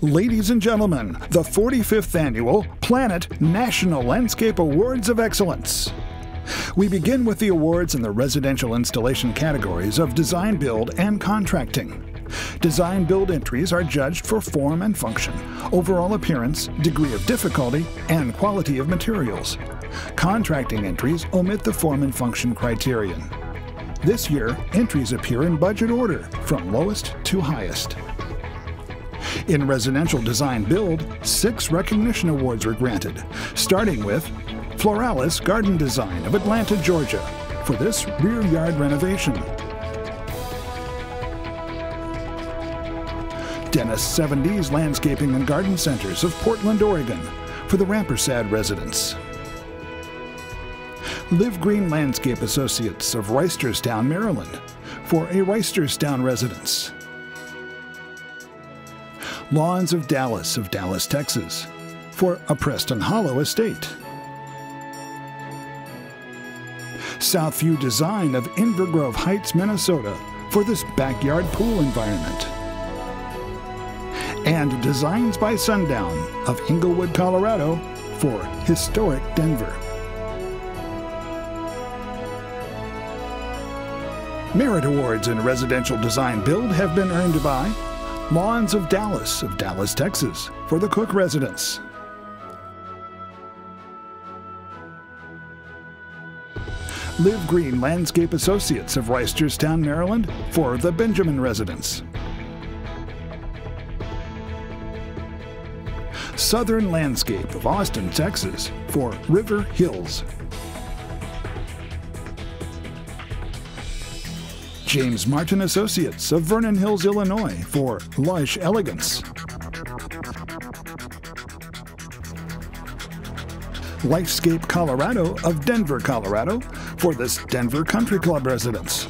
Ladies and gentlemen, the 45th Annual Planet National Landscape Awards of Excellence. We begin with the awards in the residential installation categories of design, build, and contracting. Design build entries are judged for form and function, overall appearance, degree of difficulty, and quality of materials. Contracting entries omit the form and function criterion. This year, entries appear in budget order, from lowest to highest. In residential design build, 6 recognition awards were granted, starting with Floralis Garden Design of Atlanta, Georgia, for this rear yard renovation. Dennis 70s Landscaping and Garden Centers of Portland, Oregon, for the Rampersad residence. Live Green Landscape Associates of Reisterstown, Maryland, for a Reisterstown residence. Lawns of Dallas, Texas, for a Preston Hollow estate. Southview Design of Inver Grove Heights, Minnesota, for this backyard pool environment. And Designs by Sundown of Englewood, Colorado, for historic Denver. Merit awards in residential design build have been earned by Lawns of Dallas, Texas, for the Cook residence. Live Green Landscape Associates of Reisterstown, Maryland, for the Benjamin residence. Southern Landscape of Austin, Texas, for River Hills. James Martin Associates of Vernon Hills, Illinois, for Lush Elegance. Lifescape Colorado of Denver, Colorado, for this Denver Country Club residence.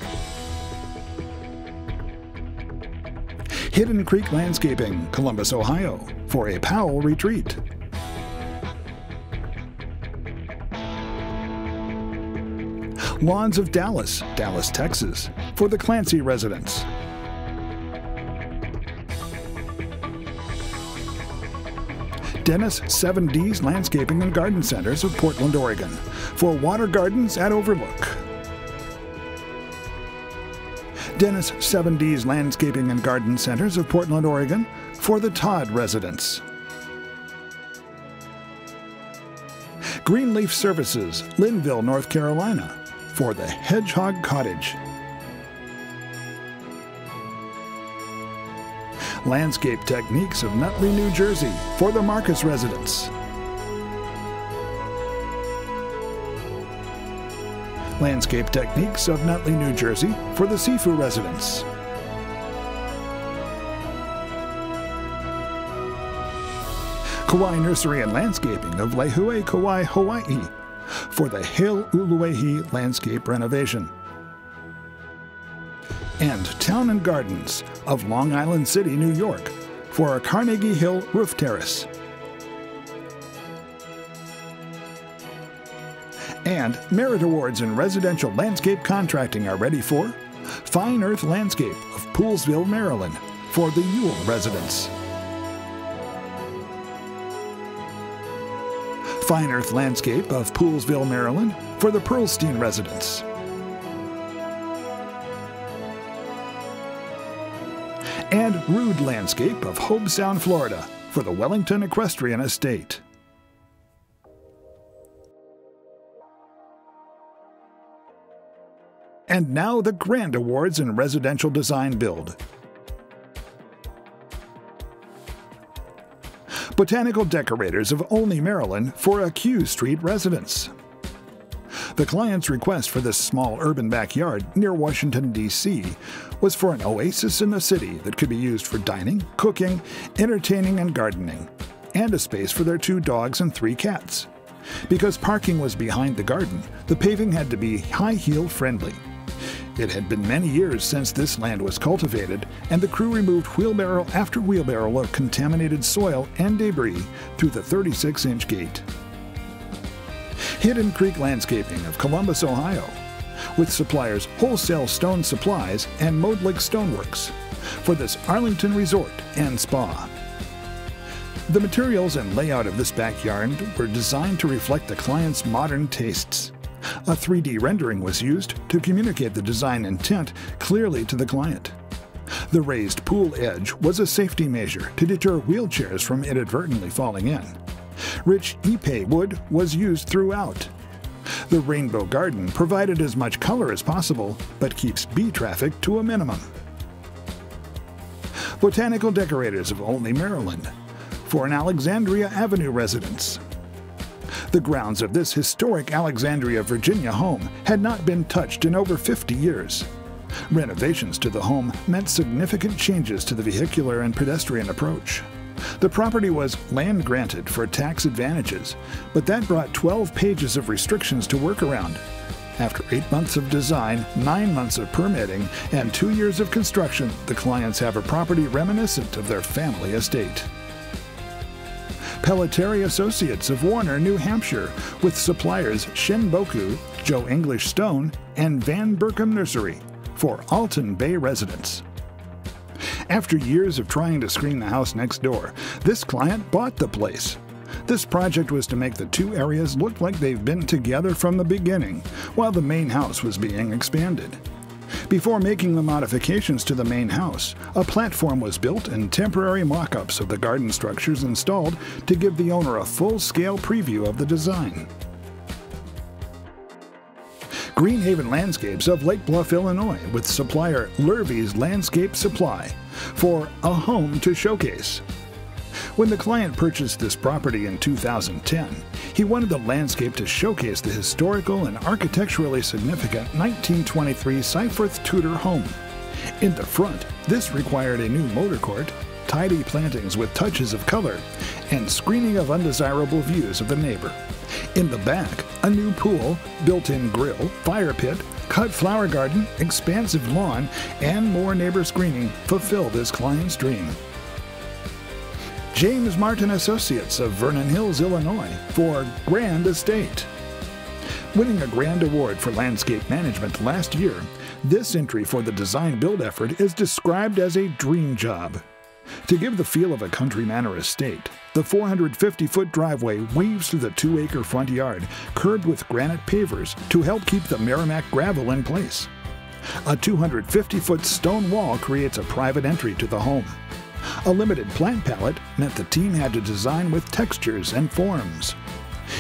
Hidden Creek Landscaping, Columbus, Ohio, for a Powell retreat. Lawns of Dallas, Texas, for the Clancy residence. Dennis 7D's Landscaping and Garden Centers of Portland, Oregon, for Water Gardens at Overlook. Dennis 7D's Landscaping and Garden Centers of Portland, Oregon, for the Todd residence. Greenleaf Services, Linville, North Carolina, for the Hedgehog Cottage. Landscape Techniques of Nutley, New Jersey, for the Marcus residence. Landscape Techniques of Nutley, New Jersey, for the Sifu residence. Kauai Nursery and Landscaping of Lehue, Kauai, Hawaii, for the Hale Uluwahee landscape renovation. And Town and Gardens of Long Island City, New York, for a Carnegie Hill roof terrace. And merit awards in residential landscape contracting are ready for Fine Earth Landscape of Poolsville, Maryland, for the Ewell residence. Fine Earth Landscape of Poolsville, Maryland, for the Pearlstein residence. And Rude Landscape of Hobe Sound, Florida, for the Wellington Equestrian Estate. And now the grand awards in residential design build. Botanical Decorators of Olney, Maryland, for a Q Street residence. The client's request for this small urban backyard near Washington, D.C. was for an oasis in the city that could be used for dining, cooking, entertaining, and gardening, and a space for their 2 dogs and 3 cats. Because parking was behind the garden, the paving had to be high-heel friendly. It had been many years since this land was cultivated, and the crew removed wheelbarrow after wheelbarrow of contaminated soil and debris through the 36-inch gate. Hidden Creek Landscaping of Columbus, Ohio, with suppliers Wholesale Stone Supplies and Modlik Stoneworks, for this Arlington Resort and Spa. The materials and layout of this backyard were designed to reflect the client's modern tastes. A 3D rendering was used to communicate the design intent clearly to the client. The raised pool edge was a safety measure to deter wheelchairs from inadvertently falling in. Rich ipe wood was used throughout. The rainbow garden provided as much color as possible, but keeps bee traffic to a minimum. Botanical decorators of Olney, Maryland, for an Alexandria Avenue residence. The grounds of this historic Alexandria, Virginia home had not been touched in over 50 years. Renovations to the home meant significant changes to the vehicular and pedestrian approach. The property was land granted for tax advantages, but that brought 12 pages of restrictions to work around. After 8 months of design, 9 months of permitting, and 2 years of construction, the clients have a property reminiscent of their family estate. Pelletieri Associates of Warner, New Hampshire, with suppliers Shinboku, Joe English Stone, and Van Berkom Nursery, for Alton Bay residents. After years of trying to screen the house next door, this client bought the place. This project was to make the two areas look like they've been together from the beginning, while the main house was being expanded. Before making the modifications to the main house, a platform was built and temporary mock-ups of the garden structures installed to give the owner a full-scale preview of the design. Greenhaven Landscapes of Lake Bluff, Illinois, with supplier Lurvy's Landscape Supply, for a home to showcase. When the client purchased this property in 2010, he wanted the landscape to showcase the historical and architecturally significant 1923 Seaforth Tudor home. In the front, this required a new motor court, tidy plantings with touches of color, and screening of undesirable views of the neighbor. In the back, a new pool, built-in grill, fire pit, cut flower garden, expansive lawn, and more neighbor screening fulfilled his client's dream. James Martin Associates of Vernon Hills, Illinois, for Grand Estate. Winning a Grand Award for Landscape Management last year, this entry for the design-build effort is described as a dream job. To give the feel of a country manor estate, the 450-foot driveway weaves through the 2-acre front yard, curbed with granite pavers to help keep the Merrimack gravel in place. A 250-foot stone wall creates a private entry to the home. A limited plant palette meant the team had to design with textures and forms.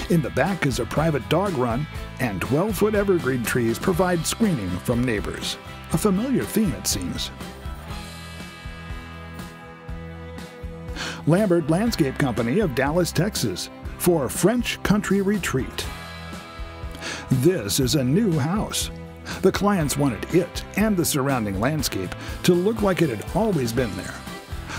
In the back is a private dog run, and 12-foot evergreen trees provide screening from neighbors. A familiar theme, it seems. Lambert Landscape Company of Dallas, Texas, for French Country Retreat. This is a new house. The clients wanted it and the surrounding landscape to look like it had always been there.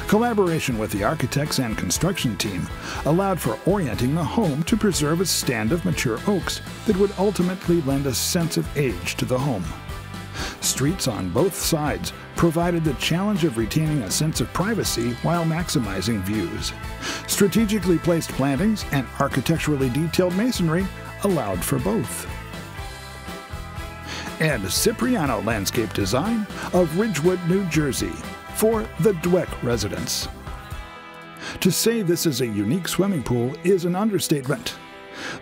Collaboration with the architects and construction team allowed for orienting the home to preserve a stand of mature oaks that would ultimately lend a sense of age to the home. Streets on both sides provided the challenge of retaining a sense of privacy while maximizing views. Strategically placed plantings and architecturally detailed masonry allowed for both. And Cipriano Landscape Design of Ridgewood, New Jersey, for the Dweck residence. To say this is a unique swimming pool is an understatement.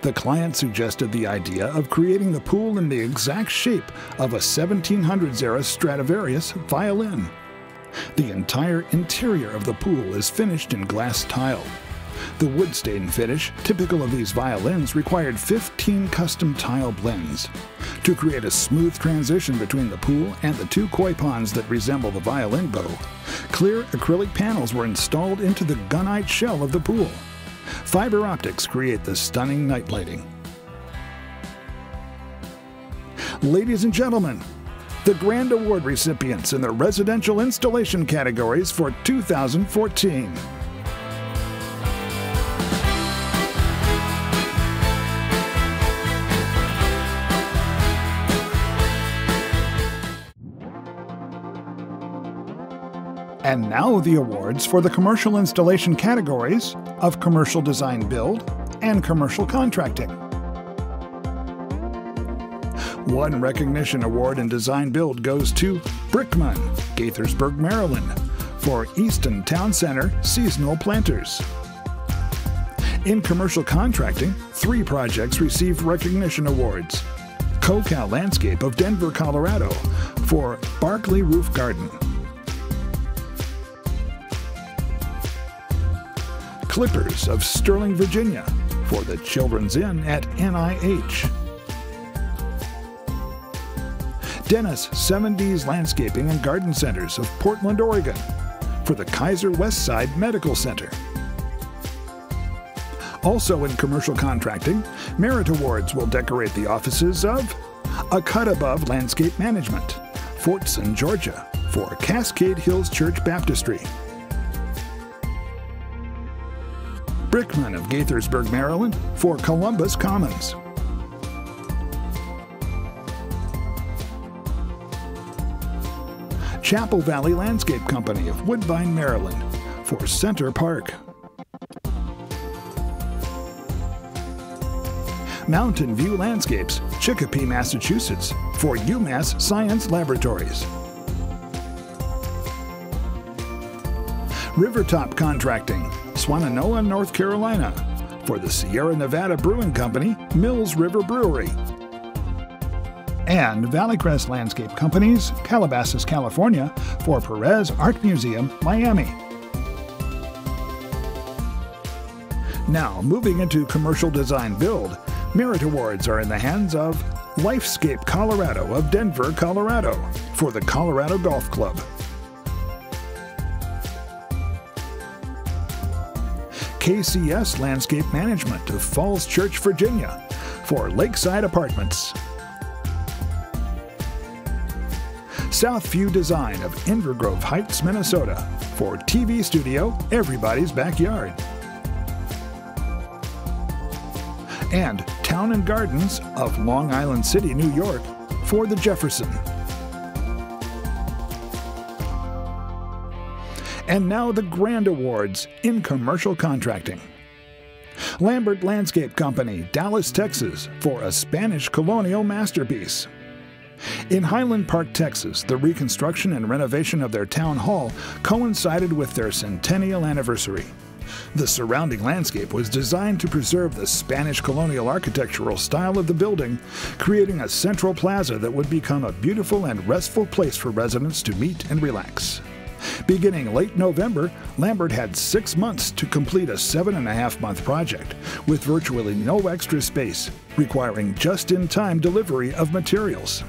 The client suggested the idea of creating the pool in the exact shape of a 1700s-era Stradivarius violin. The entire interior of the pool is finished in glass tile. The wood stain finish, typical of these violins, required 15 custom tile blends. To create a smooth transition between the pool and the two koi ponds that resemble the violin bow, clear acrylic panels were installed into the gunite shell of the pool. Fiber optics create the stunning night lighting. Ladies and gentlemen, the Grand Award recipients in the residential installation categories for 2014. And now the awards for the commercial installation categories of Commercial Design Build and Commercial Contracting. One recognition award in Design Build goes to Brickman, Gaithersburg, Maryland, for Easton Town Center Seasonal Planters. In commercial contracting, 3 projects received recognition awards. CoCal Landscape of Denver, Colorado for Barkley Roof Garden. Clippers of Sterling, Virginia for the Children's Inn at NIH. Dennis 70s Landscaping and Garden Centers of Portland, Oregon for the Kaiser Westside Medical Center. Also in commercial contracting, Merit Awards will decorate the offices of A Cut Above Landscape Management, Fortson, Georgia for Cascade Hills Church Baptistry. Brickman of Gaithersburg, Maryland for Columbus Commons. Chapel Valley Landscape Company of Woodbine, Maryland for Center Park. Mountain View Landscapes, Chicopee, Massachusetts for UMass Science Laboratories. Rivertop Contracting, Swannanoa, North Carolina for the Sierra Nevada Brewing Company, Mills River Brewery. And Valleycrest Landscape Companies, Calabasas, California for Perez Art Museum, Miami. Now, moving into commercial design build, Merit Awards are in the hands of Lifescape Colorado of Denver, Colorado for the Colorado Golf Club. KCS Landscape Management of Falls Church, Virginia for Lakeside Apartments. Southview Design of Invergrove Heights, Minnesota for TV studio Everybody's Backyard. And Town and Gardens of Long Island City, New York for the Jefferson. And now the Grand Awards in commercial contracting. Lambert Landscape Company, Dallas, Texas for a Spanish colonial masterpiece. In Highland Park, Texas, the reconstruction and renovation of their town hall coincided with their centennial anniversary. The surrounding landscape was designed to preserve the Spanish colonial architectural style of the building, creating a central plaza that would become a beautiful and restful place for residents to meet and relax. Beginning late November, Lambert had 6 months to complete a 7.5-month project with virtually no extra space, requiring just-in-time delivery of materials.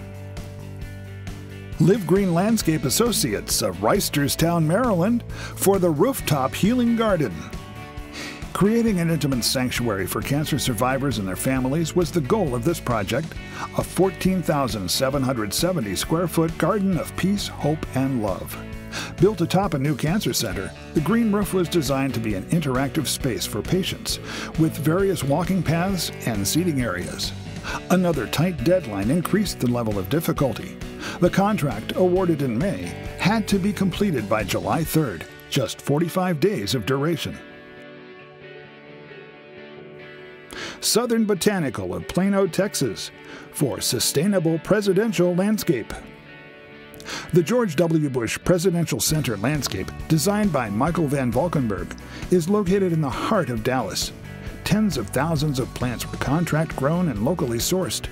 Live Green Landscape Associates of Reisterstown, Maryland for the Rooftop Healing Garden. Creating an intimate sanctuary for cancer survivors and their families was the goal of this project, a 14,770 square foot garden of peace, hope, and love. Built atop a new cancer center, the green roof was designed to be an interactive space for patients, with various walking paths and seating areas. Another tight deadline increased the level of difficulty. The contract, awarded in May, had to be completed by July 3rd, just 45 days of duration. Southern Botanical of Plano, Texas for Sustainable Presidential Landscape. The George W. Bush Presidential Center landscape, designed by Michael Van Valkenburg, is located in the heart of Dallas. Tens of thousands of plants were contract grown and locally sourced.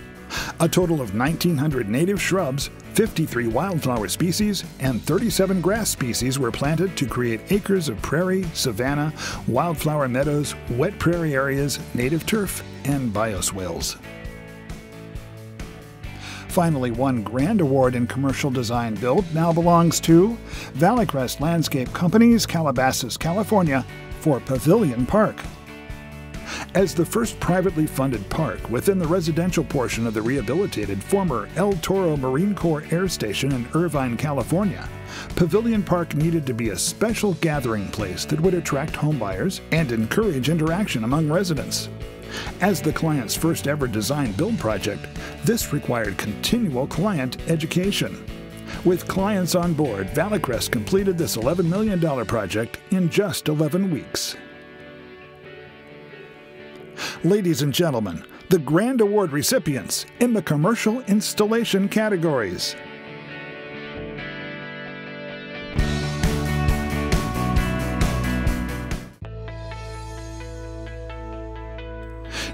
A total of 1,900 native shrubs, 53 wildflower species, and 37 grass species were planted to create acres of prairie, savanna, wildflower meadows, wet prairie areas, native turf, and bioswales. Finally, one grand award in commercial design build now belongs to Valleycrest Landscape Companies, Calabasas, California for Pavilion Park. As the first privately funded park within the residential portion of the rehabilitated former El Toro Marine Corps Air Station in Irvine, California, Pavilion Park needed to be a special gathering place that would attract homebuyers and encourage interaction among residents. As the client's first ever design-build project, this required continual client education. With clients on board, Valleycrest completed this $11 million project in just 11 weeks. Ladies and gentlemen, the Grand Award recipients in the commercial installation categories.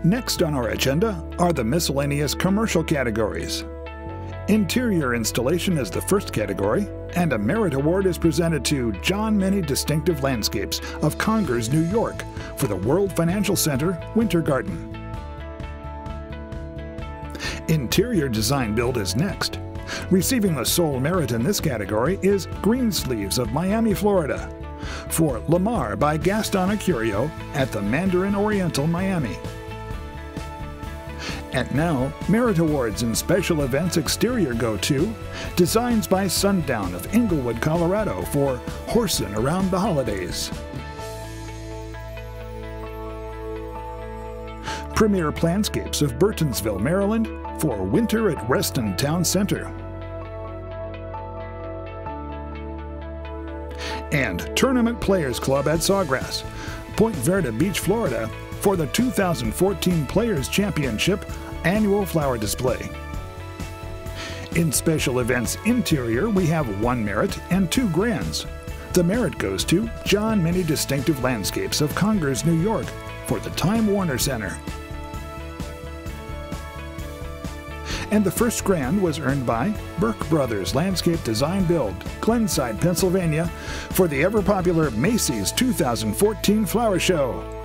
Next on our agenda are the miscellaneous commercial categories. Interior installation is the first category, and a merit award is presented to John Many Distinctive Landscapes of Congers, New York, for the World Financial Center Winter Garden. Interior design build is next. Receiving the sole merit in this category is Greensleeves of Miami, Florida, for Lamar by Gaston Acurio at the Mandarin Oriental, Miami. And now, merit awards in special events exterior go to Designs by Sundown of Inglewood, Colorado for Horsin' Around the Holidays. Premier Planscapes of Burtonsville, Maryland for Winter at Reston Town Center. And Tournament Players Club at Sawgrass, Point Verde Beach, Florida for the 2014 Players Championship Annual Flower Display. In special events interior, we have 1 merit and 2 grands. The merit goes to John Many Distinctive Landscapes of Congers, New York for the Time Warner Center. And the first grand was earned by Burke Brothers Landscape Design Build, Glenside, Pennsylvania, for the ever-popular Macy's 2014 Flower Show.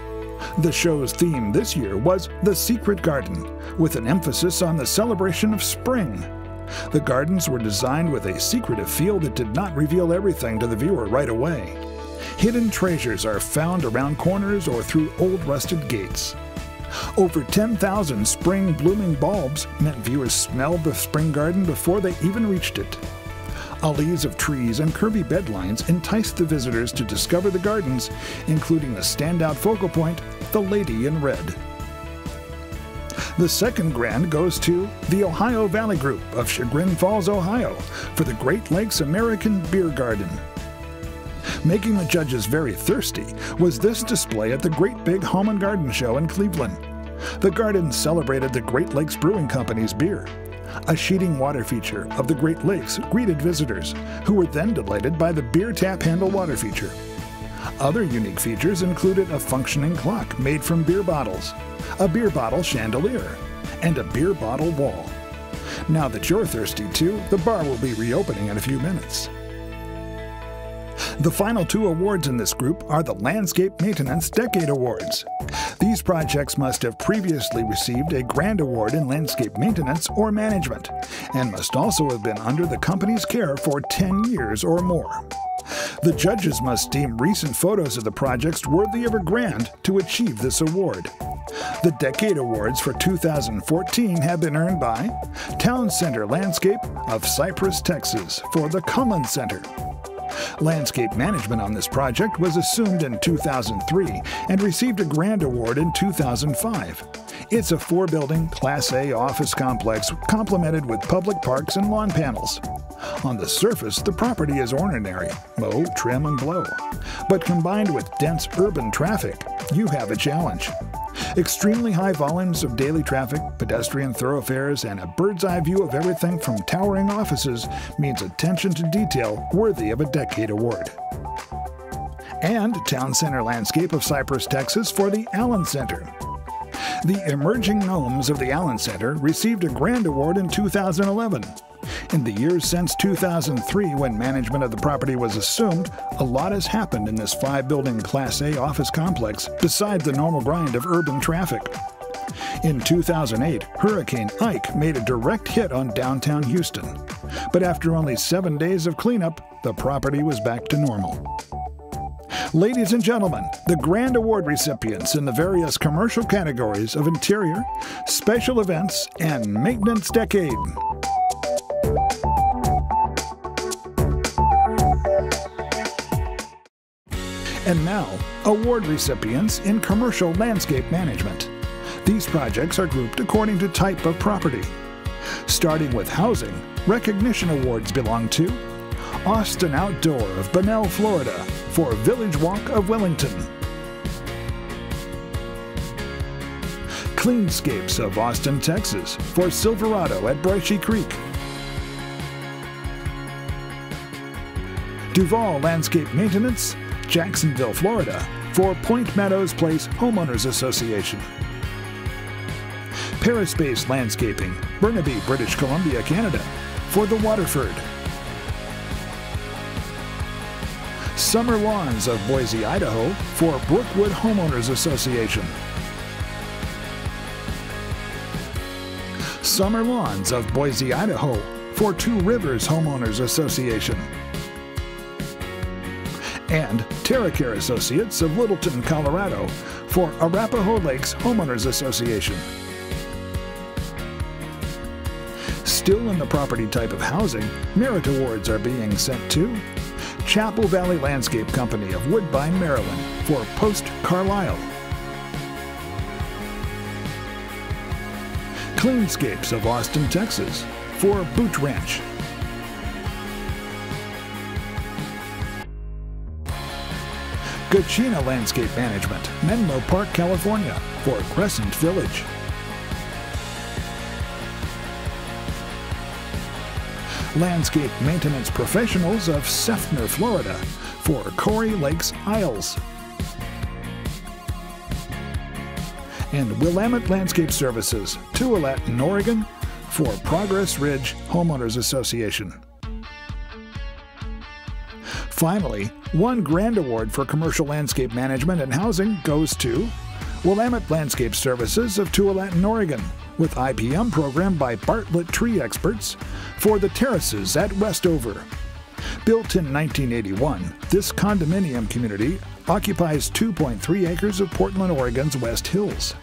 The show's theme this year was The Secret Garden, with an emphasis on the celebration of spring. The gardens were designed with a secretive feel that did not reveal everything to the viewer right away. Hidden treasures are found around corners or through old rusted gates. Over 10,000 spring blooming bulbs meant viewers smelled the spring garden before they even reached it. Alleys of trees and curvy bedlines enticed the visitors to discover the gardens, including the standout focal point, the Lady in Red. The second grand goes to the Ohio Valley Group of Chagrin Falls, Ohio, for the Great Lakes American Beer Garden. Making the judges very thirsty was this display at the Great Big Home and Garden Show in Cleveland. The garden celebrated the Great Lakes Brewing Company's beer. A sheeting water feature of the Great Lakes greeted visitors, who were then delighted by the beer tap handle water feature. Other unique features included a functioning clock made from beer bottles, a beer bottle chandelier, and a beer bottle wall. Now that you're thirsty too, the bar will be reopening in a few minutes. The final 2 awards in this group are the Landscape Maintenance Decade Awards. These projects must have previously received a grand award in landscape maintenance or management, and must also have been under the company's care for 10 years or more. The judges must deem recent photos of the projects worthy of a grand to achieve this award. The Decade Awards for 2014 have been earned by Town Center Landscape of Cypress, Texas for the Cummins Center. Landscape management on this project was assumed in 2003 and received a grand award in 2005. It's a 4-building Class A office complex complemented with public parks and lawn panels. On the surface, the property is ordinary, mow, trim, and blow. But combined with dense urban traffic, you have a challenge. Extremely high volumes of daily traffic, pedestrian thoroughfares, and a bird's-eye view of everything from towering offices means attention to detail worthy of a Decade Award. And Town Center Landscape of Cypress, Texas for the Allen Center. The Emerging Gnomes of the Allen Center received a grand award in 2011. In the years since 2003, when management of the property was assumed, a lot has happened in this 5-building Class A office complex beside the normal grind of urban traffic. In 2008, Hurricane Ike made a direct hit on downtown Houston. But after only 7 days of cleanup, the property was back to normal. Ladies and gentlemen, the grand award recipients in the various commercial categories of interior, special events, and maintenance decade. And now, award recipients in commercial landscape management. These projects are grouped according to type of property. Starting with housing, recognition awards belong to Austin Outdoor of Bunnell, Florida for Village Walk of Wellington. Cleanscapes of Austin, Texas for Silverado at Brushy Creek. Duval Landscape Maintenance, Jacksonville, Florida for Point Meadows Place Homeowners Association. Paraspace Landscaping, Burnaby, British Columbia, Canada, for the Waterford. Summer Lawns of Boise, Idaho, for Brookwood Homeowners Association. Summer Lawns of Boise, Idaho, for Two Rivers Homeowners Association. And TerraCare Associates of Littleton, Colorado, for Arapahoe Lakes Homeowners Association. Still in the property type of housing, merit awards are being sent to Chapel Valley Landscape Company of Woodbine, Maryland, for Post Carlisle. Cleanscapes of Austin, Texas, for Boot Ranch. Gachina Landscape Management, Menlo Park, California, for Crescent Village. Landscape Maintenance Professionals of Seffner, Florida, for Corey Lakes Isles. And Willamette Landscape Services, Tualatin in Oregon, for Progress Ridge Homeowners Association. Finally, one grand award for commercial landscape management and housing goes to Willamette Landscape Services of Tualatin, Oregon, with IPM program by Bartlett Tree Experts for the terraces at Westover. Built in 1981, this condominium community occupies 2.3 acres of Portland, Oregon's West Hills.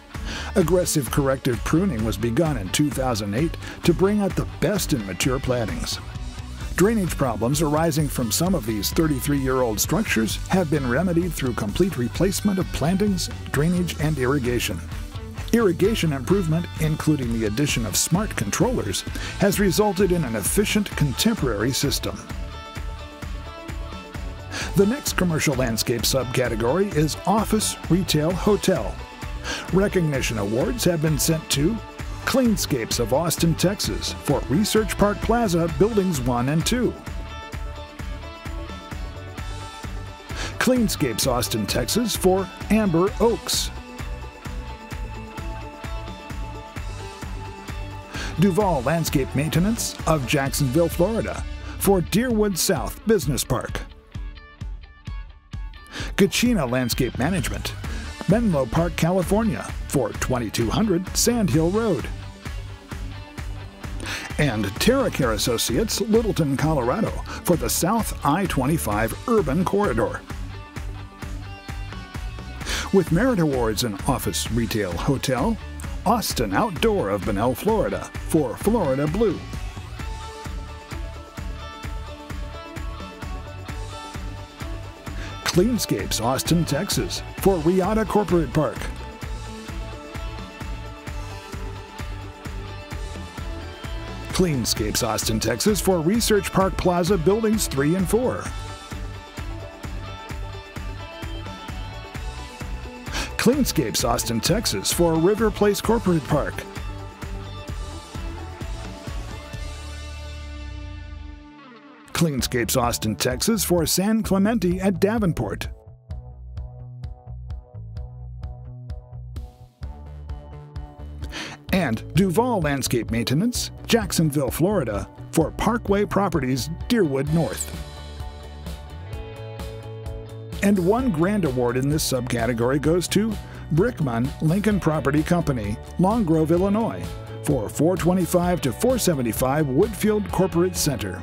Aggressive corrective pruning was begun in 2008 to bring out the best in mature plantings. Drainage problems arising from some of these 33-year-old structures have been remedied through complete replacement of plantings, drainage, and irrigation. Irrigation improvement, including the addition of smart controllers, has resulted in an efficient contemporary system. The next commercial landscape subcategory is Office, Retail, Hotel. Recognition awards have been sent to Cleanscapes of Austin, Texas, for Research Park Plaza Buildings 1 and 2. Cleanscapes Austin, Texas, for Amber Oaks. Duval Landscape Maintenance of Jacksonville, Florida, for Deerwood South Business Park. Gachina Landscape Management, Menlo Park, California, for 2200 Sand Hill Road. And TerraCare Associates, Littleton, Colorado, for the South I-25 Urban Corridor. With merit awards in Office, Retail, Hotel, Austin Outdoor of Bunnell, Florida, for Florida Blue. Cleanscapes Austin, Texas, for Riata Corporate Park. Cleanscapes Austin, Texas, for Research Park Plaza Buildings 3 and 4. Cleanscapes Austin, Texas, for River Place Corporate Park. Cleanscapes Austin, Texas, for San Clemente at Davenport. And Duval Landscape Maintenance, Jacksonville, Florida, for Parkway Properties, Deerwood North. And one grand award in this subcategory goes to Brickman Lincoln Property Company, Long Grove, Illinois, for 425 to 475 Woodfield Corporate Center.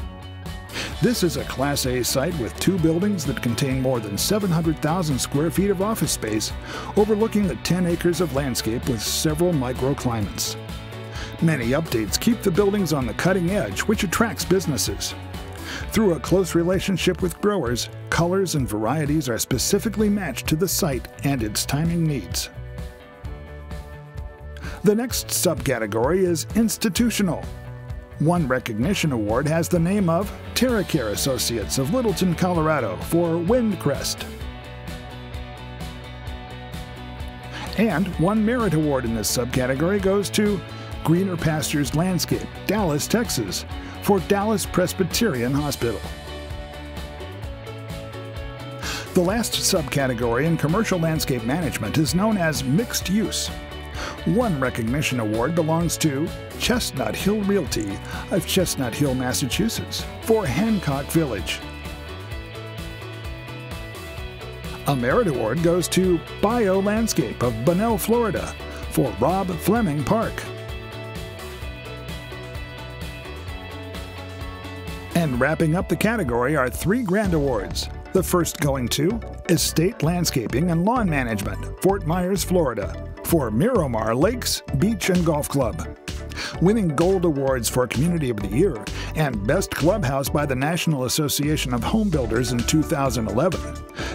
This is a Class A site with 2 buildings that contain more than 700,000 square feet of office space, overlooking the 10 acres of landscape with several microclimates. Many updates keep the buildings on the cutting edge, which attracts businesses. Through a close relationship with growers, colors and varieties are specifically matched to the site and its timing needs. The next subcategory is institutional. One recognition award has the name of TerraCare Associates of Littleton, Colorado, for Windcrest. And one merit award in this subcategory goes to Greener Pastures Landscape, Dallas, Texas, for Dallas Presbyterian Hospital. The last subcategory in commercial landscape management is known as mixed use. One recognition award belongs to Chestnut Hill Realty of Chestnut Hill, Massachusetts, for Hancock Village. A merit award goes to Bio Landscape of Bunnell, Florida, for Rob Fleming Park. And wrapping up the category are 3 grand awards. The first going to Estate Landscaping and Lawn Management, Fort Myers, Florida, for Miramar Lakes Beach and Golf Club. Winning gold awards for Community of the Year and Best Clubhouse by the National Association of Home Builders in 2011.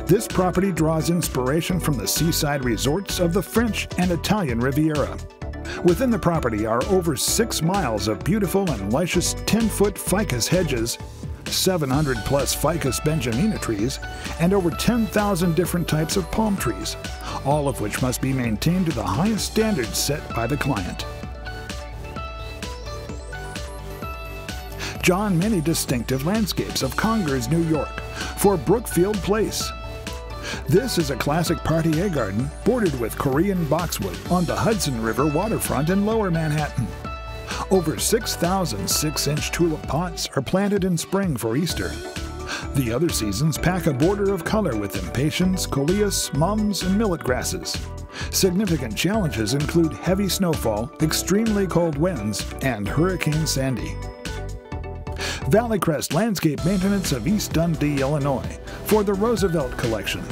This property draws inspiration from the seaside resorts of the French and Italian Riviera. Within the property are over 6 miles of beautiful and luscious 10-foot ficus hedges, 700 plus ficus benjamina trees, and over 10,000 different types of palm trees, all of which must be maintained to the highest standards set by the client. John Many Distinctive Landscapes of Congers, New York, for Brookfield Place. This is a classic Parterre garden bordered with Korean boxwood on the Hudson River waterfront in Lower Manhattan. Over 6,000 6-inch tulip pots are planted in spring for Easter. The other seasons pack a border of color with impatiens, coleus, mums, and millet grasses. Significant challenges include heavy snowfall, extremely cold winds, and Hurricane Sandy. Valleycrest Landscape Maintenance of East Dundee, Illinois, for the Roosevelt Collection.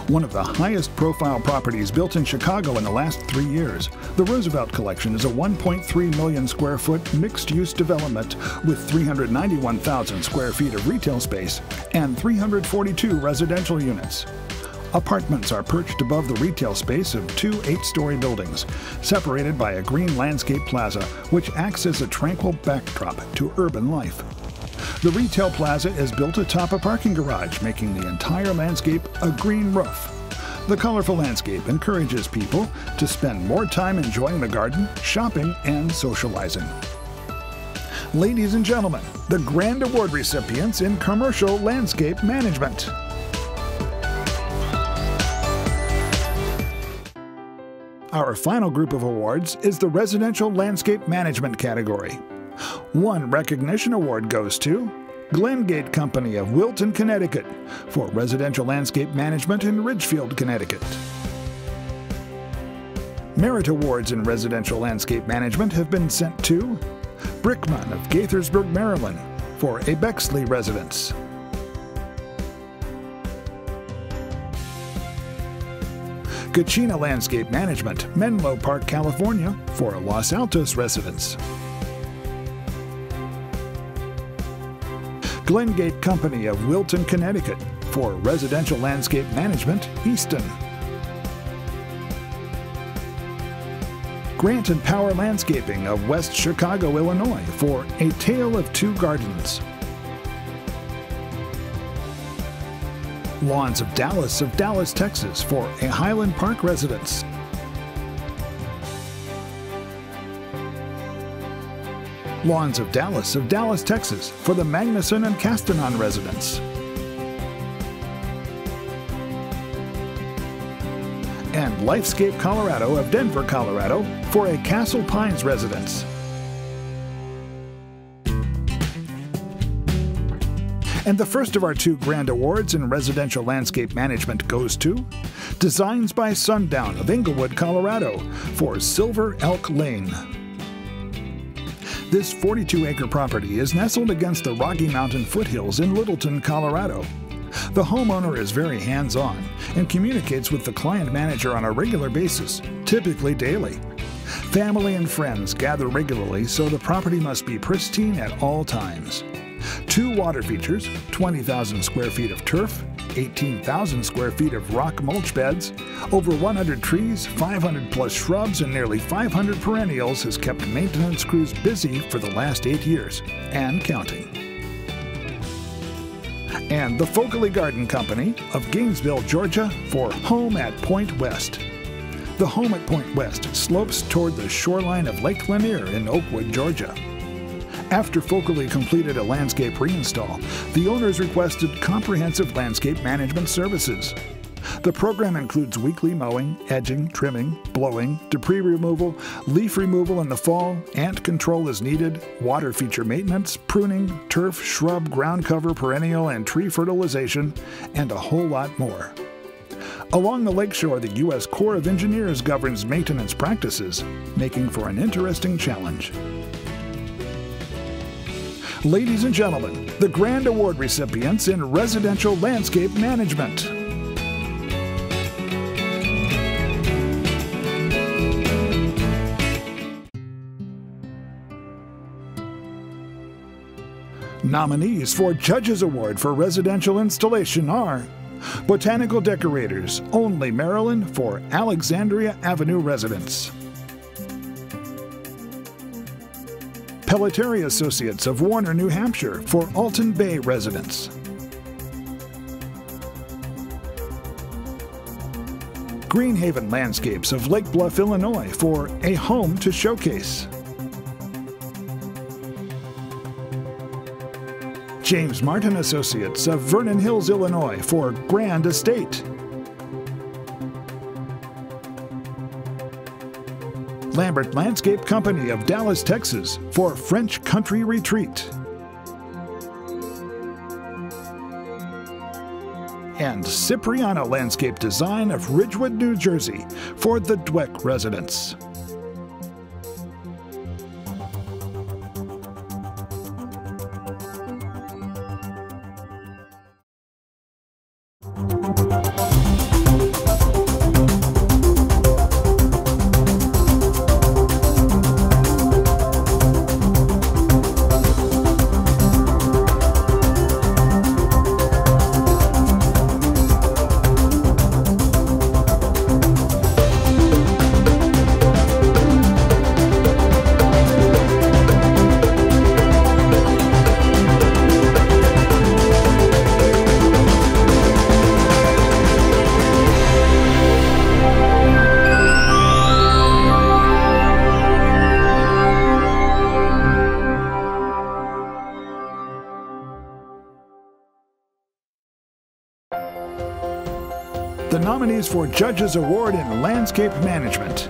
One of the highest profile properties built in Chicago in the last 3 years, the Roosevelt Collection is a 1.3 million square foot mixed-use development with 391,000 square feet of retail space and 342 residential units. Apartments are perched above the retail space of 2 8-story buildings, separated by a green landscape plaza, which acts as a tranquil backdrop to urban life. The retail plaza is built atop a parking garage, making the entire landscape a green roof. The colorful landscape encourages people to spend more time enjoying the garden, shopping, and socializing. Ladies and gentlemen, the grand award recipients in Commercial Landscape Management. Our final group of awards is the Residential Landscape Management category. One recognition award goes to Glengate Company of Wilton, Connecticut, for Residential Landscape Management in Ridgefield, Connecticut. Merit awards in Residential Landscape Management have been sent to Brickman of Gaithersburg, Maryland, for a Bexley residence. Kachina Landscape Management, Menlo Park, California, for a Los Altos residence. Glengate Company of Wilton, Connecticut, for Residential Landscape Management, Easton. Grant and Power Landscaping of West Chicago, Illinois, for A Tale of Two Gardens. Lawns of Dallas, Texas, for a Highland Park residence. Lawns of Dallas, Texas, for the Magnuson and Castanon residence. And Lifescape Colorado of Denver, Colorado, for a Castle Pines residence. And the first of our 2 grand awards in Residential Landscape Management goes to Designs by Sundown of Englewood, Colorado, for Silver Elk Lane. This 42-acre property is nestled against the Rocky Mountain foothills in Littleton, Colorado. The homeowner is very hands-on and communicates with the client manager on a regular basis, typically daily. Family and friends gather regularly, so the property must be pristine at all times. 2 water features, 20,000 square feet of turf, 18,000 square feet of rock mulch beds, over 100 trees, 500 plus shrubs, and nearly 500 perennials has kept maintenance crews busy for the last 8 years, and counting. And the Folkley Garden Company of Gainesville, Georgia, for Home at Point West. The home at Point West slopes toward the shoreline of Lake Lanier in Oakwood, Georgia. After Folkley completed a landscape reinstall, the owners requested comprehensive landscape management services. The program includes weekly mowing, edging, trimming, blowing, debris removal, leaf removal in the fall, ant control as needed, water feature maintenance, pruning, turf, shrub, ground cover, perennial, and tree fertilization, and a whole lot more. Along the lakeshore, the U.S. Corps of Engineers governs maintenance practices, making for an interesting challenge. Ladies and gentlemen, the Grand Award recipients in Residential Landscape Management. Nominees for Judges Award for Residential Installation are Botanical Decorators, Only Maryland for Alexandria Avenue residents. Pelletieri Associates of Warner, New Hampshire for Alton Bay residents. Greenhaven Landscapes of Lake Bluff, Illinois for A Home to Showcase. James Martin Associates of Vernon Hills, Illinois for Grand Estate. Lambert Landscape Company of Dallas, Texas for French Country Retreat. And Cipriano Landscape Design of Ridgewood, New Jersey for the Dweck residents. The nominees for Judges Award in Landscape Management.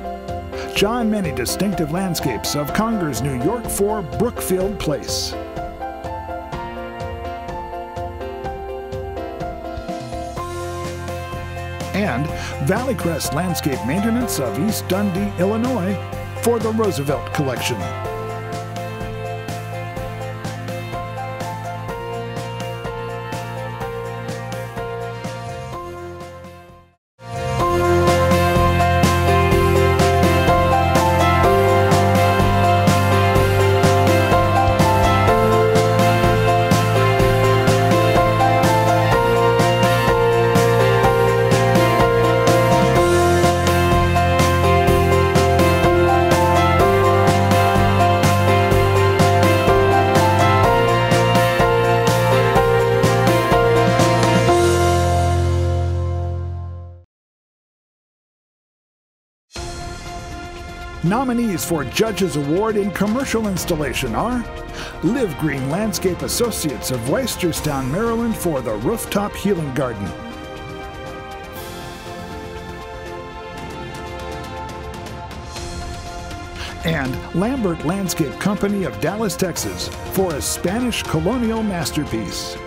John Many Distinctive Landscapes of Congers, New York for Brookfield Place. And Valley Crest Landscape Maintenance of East Dundee, Illinois for the Roosevelt Collection. Nominees for Judges Award in Commercial Installation are Live Green Landscape Associates of Weisterstown, Maryland for the Rooftop Healing Garden. And Lambert Landscape Company of Dallas, Texas for a Spanish colonial masterpiece.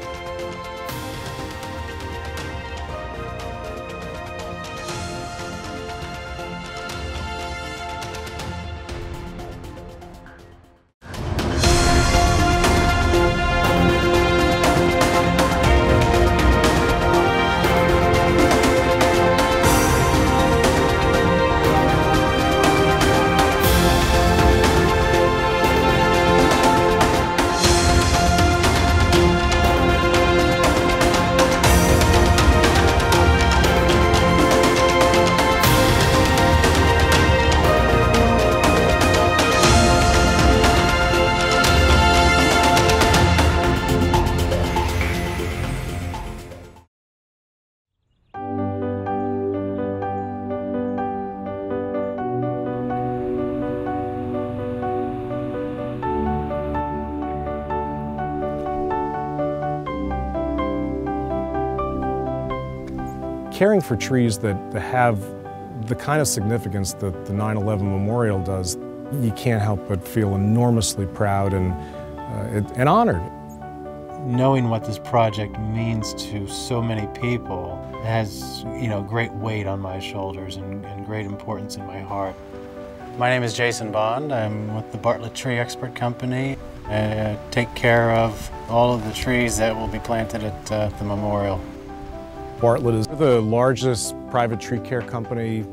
Caring for trees that have the kind of significance that the 9/11 Memorial does, you can't help but feel enormously proud and honored. Knowing what this project means to so many people has, great weight on my shoulders and great importance in my heart. My name is Jason Bond. I'm with the Bartlett Tree Expert Company. I take care of all of the trees that will be planted at the memorial. Bartlett is the largest private tree care company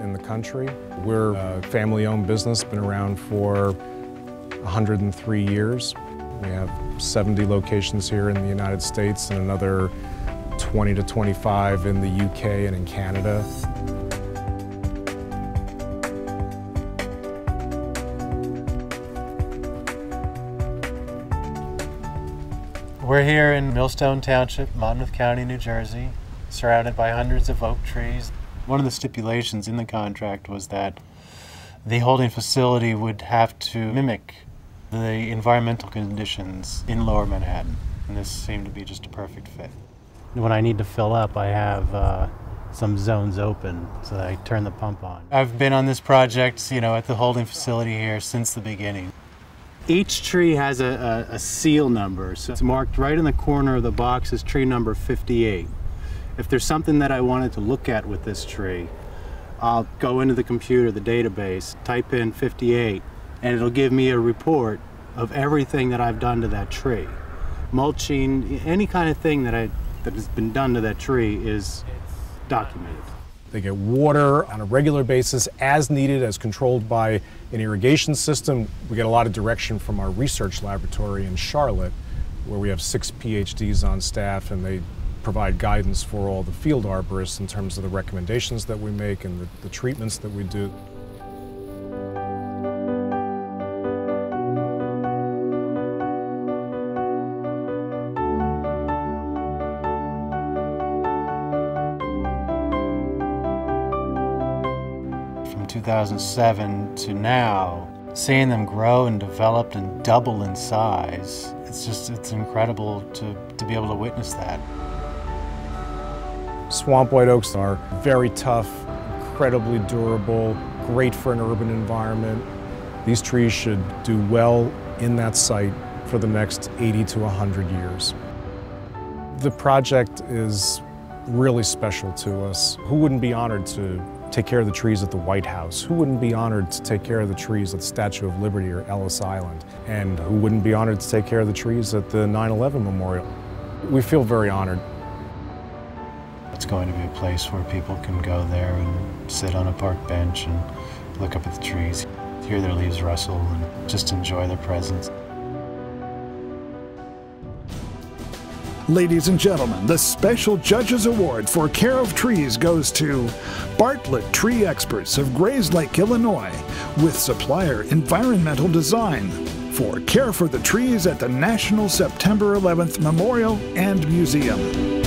in the country. We're a family-owned business, been around for 103 years. We have 70 locations here in the United States and another 20 to 25 in the UK and in Canada. We're here in Millstone Township, Monmouth County, New Jersey, surrounded by hundreds of oak trees. One of the stipulations in the contract was that the holding facility would have to mimic the environmental conditions in Lower Manhattan, and this seemed to be just a perfect fit. When I need to fill up, I have some zones open, so that I turn the pump on. I've been on this project, at the holding facility here since the beginning. Each tree has a seal number, so it's marked right in the corner of the box as tree number 58. If there's something that I wanted to look at with this tree, I'll go into the computer, the database, type in 58, and it'll give me a report of everything that I've done to that tree. Mulching, any kind of thing that has been done to that tree is documented. They get water on a regular basis as needed, as controlled by an irrigation system. We get a lot of direction from our research laboratory in Charlotte, where we have 6 PhDs on staff, and they provide guidance for all the field arborists in terms of the recommendations that we make and the treatments that we do. From 2007 to now, seeing them grow and develop and double in size, it's incredible to be able to witness that. Swamp white oaks are very tough, incredibly durable, great for an urban environment. These trees should do well in that site for the next 80 to 100 years. The project is really special to us. Who wouldn't be honored to take care of the trees at the White House? Who wouldn't be honored to take care of the trees at the Statue of Liberty or Ellis Island? And who wouldn't be honored to take care of the trees at the 9/11 Memorial? We feel very honored. It's going to be a place where people can go there and sit on a park bench and look up at the trees, hear their leaves rustle, and just enjoy their presence. Ladies and gentlemen, the Special Judges Award for Care of Trees goes to Bartlett Tree Experts of Grayslake, Illinois, with supplier Environmental Design for care for the trees at the National September 11th Memorial and Museum.